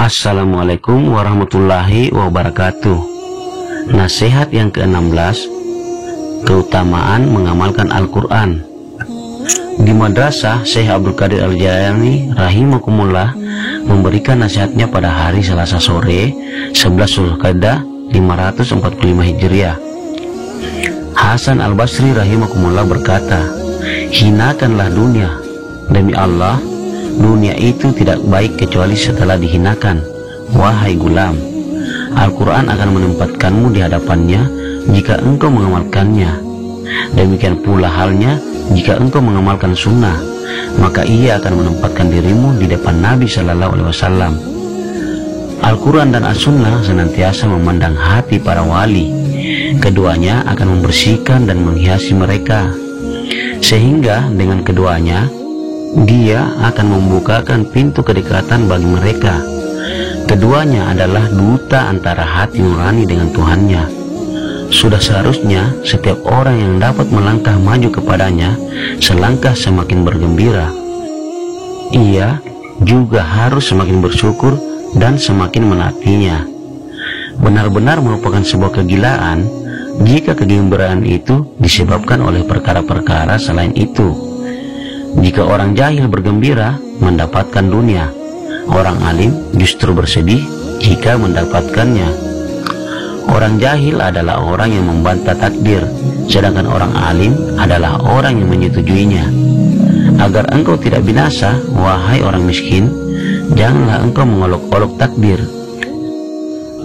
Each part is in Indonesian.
Assalamualaikum warahmatullahi wabarakatuh. Nasihat yang ke-16, keutamaan mengamalkan Al-Quran. Di madrasah Syekh Abdul Qadir Al-Jailani rahimakumullah memberikan nasihatnya pada hari Selasa sore 11 Zulqa'dah 545 Hijriah. Hasan Al-Basri rahimakumullah berkata, hinakanlah dunia, demi Allah dunia itu tidak baik kecuali setelah dihinakan. Wahai gulam, Al-Quran akan menempatkanmu di hadapannya jika engkau mengamalkannya. Demikian pula halnya jika engkau mengamalkan sunnah, maka ia akan menempatkan dirimu di depan Nabi Sallallahu Alaihi Wasallam. Al-Quran dan As-Sunnah senantiasa memandang hati para wali. Keduanya akan membersihkan dan menghiasi mereka, sehingga dengan keduanya dia akan membukakan pintu kedekatan bagi mereka. Keduanya adalah duta antara hati nurani dengan Tuhannya. Sudah seharusnya setiap orang yang dapat melangkah maju kepadanya selangkah semakin bergembira. Ia juga harus semakin bersyukur dan semakin menaatinya. Benar-benar merupakan sebuah kegilaan jika kegembiraan itu disebabkan oleh perkara-perkara selain itu. Jika orang jahil bergembira mendapatkan dunia, orang alim justru bersedih jika mendapatkannya. Orang jahil adalah orang yang membantah takdir, sedangkan orang alim adalah orang yang menyetujuinya. Agar engkau tidak binasa, wahai orang miskin, janganlah engkau mengolok-olok takdir.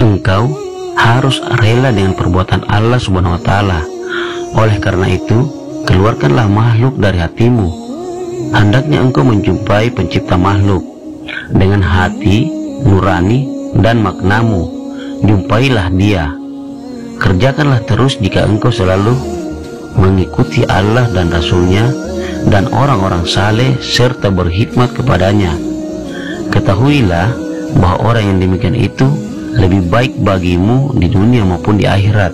Engkau harus rela dengan perbuatan Allah Subhanahu wa Ta'ala. Oleh karena itu, keluarkanlah makhluk dari hatimu. Hendaknya engkau menjumpai pencipta makhluk dengan hati nurani dan maknamu. Jumpailah dia. Kerjakanlah terus jika engkau selalu mengikuti Allah dan Rasulnya dan orang-orang saleh serta berkhidmat kepadanya. Ketahuilah bahwa orang yang demikian itu lebih baik bagimu di dunia maupun di akhirat.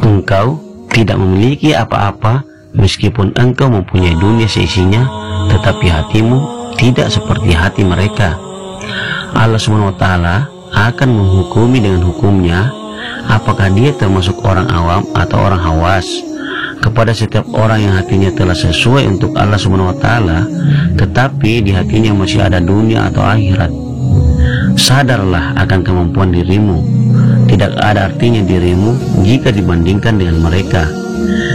Engkau tidak memiliki apa-apa meskipun engkau mempunyai dunia seisinya, tetapi hatimu tidak seperti hati mereka. Allah Subhanahu wa Ta'ala akan menghukumi dengan hukumnya, apakah dia termasuk orang awam atau orang hawas. Kepada setiap orang yang hatinya telah sesuai untuk Allah Subhanahu wa Ta'ala, tetapi di hatinya masih ada dunia atau akhirat, sadarlah akan kemampuan dirimu. Tidak ada artinya dirimu jika dibandingkan dengan mereka.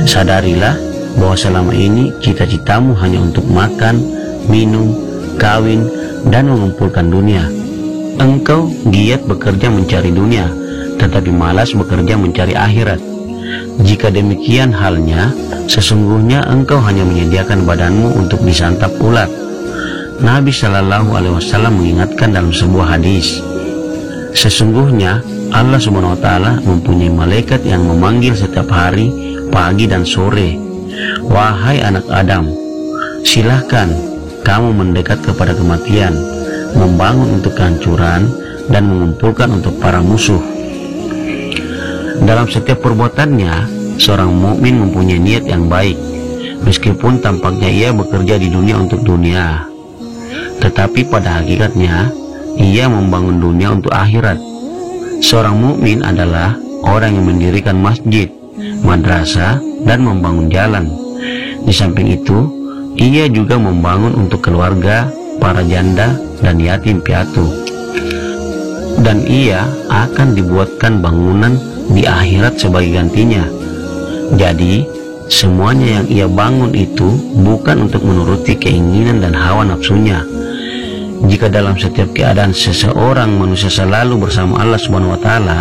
Sadarilah bahwa selama ini cita-citamu hanya untuk makan, minum, kawin, dan mengumpulkan dunia. Engkau giat bekerja mencari dunia, tetapi malas bekerja mencari akhirat. Jika demikian halnya, sesungguhnya engkau hanya menyediakan badanmu untuk disantap ulat. Nabi Shallallahu Alaihi Wasallam mengingatkan dalam sebuah hadis, sesungguhnya Allah Subhanahu wa Ta'ala mempunyai malaikat yang memanggil setiap hari, pagi dan sore. Wahai anak Adam, silahkan kamu mendekat kepada kematian, membangun untuk kehancuran, dan mengumpulkan untuk para musuh. Dalam setiap perbuatannya, seorang mukmin mempunyai niat yang baik, meskipun tampaknya ia bekerja di dunia untuk dunia, tetapi pada hakikatnya ia membangun dunia untuk akhirat. Seorang mukmin adalah orang yang mendirikan masjid, madrasah, dan membangun jalan. Di samping itu, ia juga membangun untuk keluarga, para janda, dan yatim piatu. Dan ia akan dibuatkan bangunan di akhirat sebagai gantinya. Jadi, semuanya yang ia bangun itu bukan untuk menuruti keinginan dan hawa nafsunya. Jika dalam setiap keadaan seseorang manusia selalu bersama Allah Subhanahu wa Ta'ala,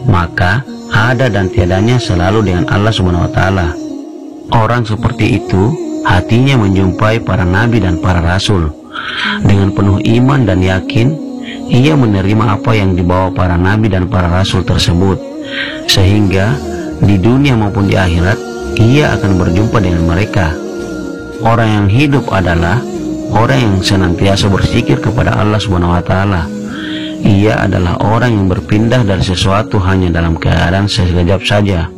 maka ada dan tiadanya selalu dengan Allah Subhanahu wa Ta'ala. Orang seperti itu hatinya menjumpai para nabi dan para rasul. Dengan penuh iman dan yakin, ia menerima apa yang dibawa para nabi dan para rasul tersebut, sehingga di dunia maupun di akhirat ia akan berjumpa dengan mereka. Orang yang hidup adalah orang yang senantiasa berzikir kepada Allah Subhanahu wa Ta'ala. Ia adalah orang yang berpindah dari sesuatu hanya dalam keadaan sekejap saja.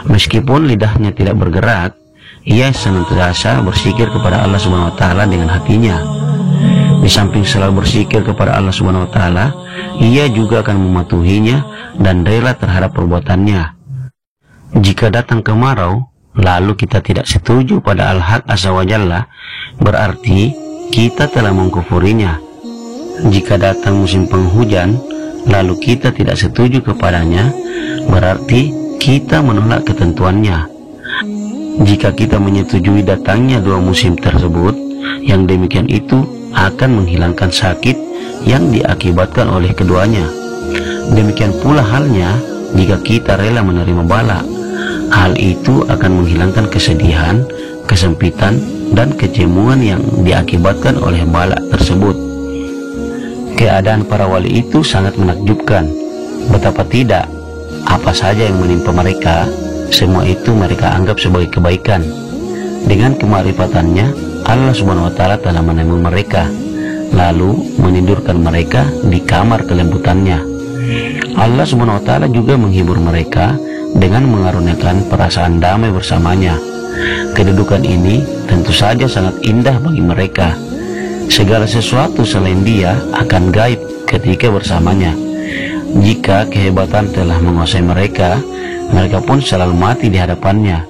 Meskipun lidahnya tidak bergerak, ia senantiasa berzikir kepada Allah Subhanahu wa Ta'ala dengan hatinya. Di samping selalu berzikir kepada Allah Subhanahu wa taala, ia juga akan mematuhinya dan rela terhadap perbuatannya. Jika datang kemarau, lalu kita tidak setuju pada Al-Haq Azza wa Jalla, berarti kita telah mengkufurinya. Jika datang musim penghujan, lalu kita tidak setuju kepadanya, berarti kita menolak ketentuannya. Jika kita menyetujui datangnya dua musim tersebut, yang demikian itu akan menghilangkan sakit yang diakibatkan oleh keduanya. Demikian pula halnya jika kita rela menerima bala. Hal itu akan menghilangkan kesedihan, kesempitan, dan kecemuan yang diakibatkan oleh bala tersebut. Keadaan para wali itu sangat menakjubkan. Betapa tidak, apa saja yang menimpa mereka, semua itu mereka anggap sebagai kebaikan. Dengan kemarifatannya, Allah Subhanahu wa taala telah menemukan mereka, lalu menidurkan mereka di kamar kelembutannya. Allah Subhanahu wa taala juga menghibur mereka dengan mengaruniakan perasaan damai bersamanya. Kedudukan ini tentu saja sangat indah bagi mereka. Segala sesuatu selain Dia akan gaib ketika bersamanya. Jika kehebatan telah menguasai mereka, mereka pun selalu mati di hadapannya.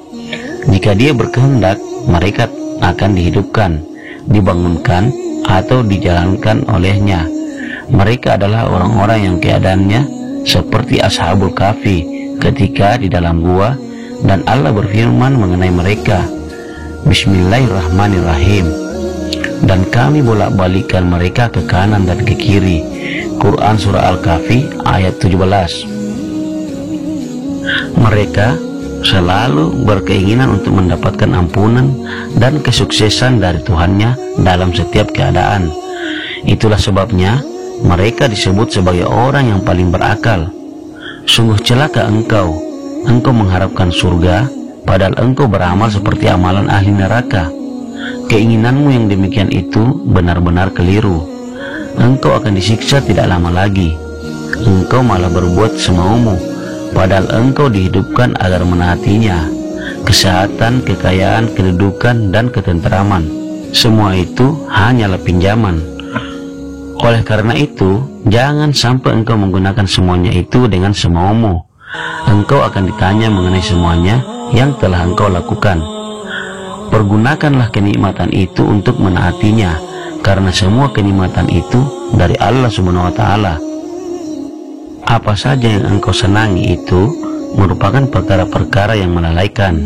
Jika Dia berkehendak, mereka akan dihidupkan, dibangunkan, atau dijalankan olehnya. Mereka adalah orang-orang yang keadaannya seperti Ashabul Kahfi ketika di dalam gua, dan Allah berfirman mengenai mereka, Bismillahirrahmanirrahim, dan kami bolak-balikkan mereka ke kanan dan ke kiri. Quran Surah Al-Kahfi ayat 17. Mereka selalu berkeinginan untuk mendapatkan ampunan dan kesuksesan dari Tuhannya dalam setiap keadaan. Itulah sebabnya mereka disebut sebagai orang yang paling berakal. Sungguh celaka engkau mengharapkan surga, padahal engkau beramal seperti amalan ahli neraka. Keinginanmu yang demikian itu benar-benar keliru. Engkau akan disiksa tidak lama lagi. Engkau malah berbuat semaumu, padahal engkau dihidupkan agar menaatinya. Kesehatan, kekayaan, kedudukan, dan ketenteraman, semua itu hanyalah pinjaman. Oleh karena itu, jangan sampai engkau menggunakan semuanya itu dengan semaumu. Engkau akan ditanya mengenai semuanya yang telah engkau lakukan. Pergunakanlah kenikmatan itu untuk menaatinya, karena semua kenikmatan itu dari Allah Subhanahu wa taala. Apa saja yang engkau senangi itu merupakan perkara-perkara yang melalaikan.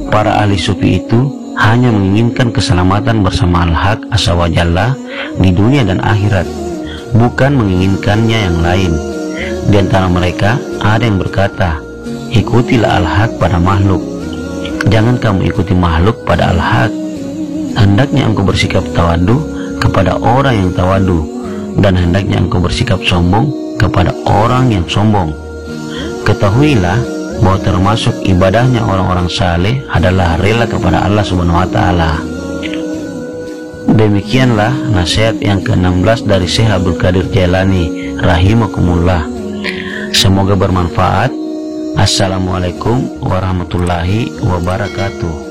Para ahli sufi itu hanya menginginkan keselamatan bersama Al-Haq Azza wa Jalla di dunia dan akhirat, bukan menginginkannya yang lain. Di antara mereka ada yang berkata, ikutilah Al-Haq pada makhluk, jangan kamu ikuti makhluk pada Al-Haq. Hendaknya engkau bersikap tawadu kepada orang yang tawadu, dan hendaknya engkau bersikap sombong kepada orang yang sombong. Ketahuilah bahwa termasuk ibadahnya orang-orang saleh adalah rela kepada Allah Subhanahu wa taala. Demikianlah nasihat yang ke-16 dari Syekh Abdul Qadir Jailani rahimakumullah. Semoga bermanfaat. Assalamualaikum warahmatullahi wabarakatuh.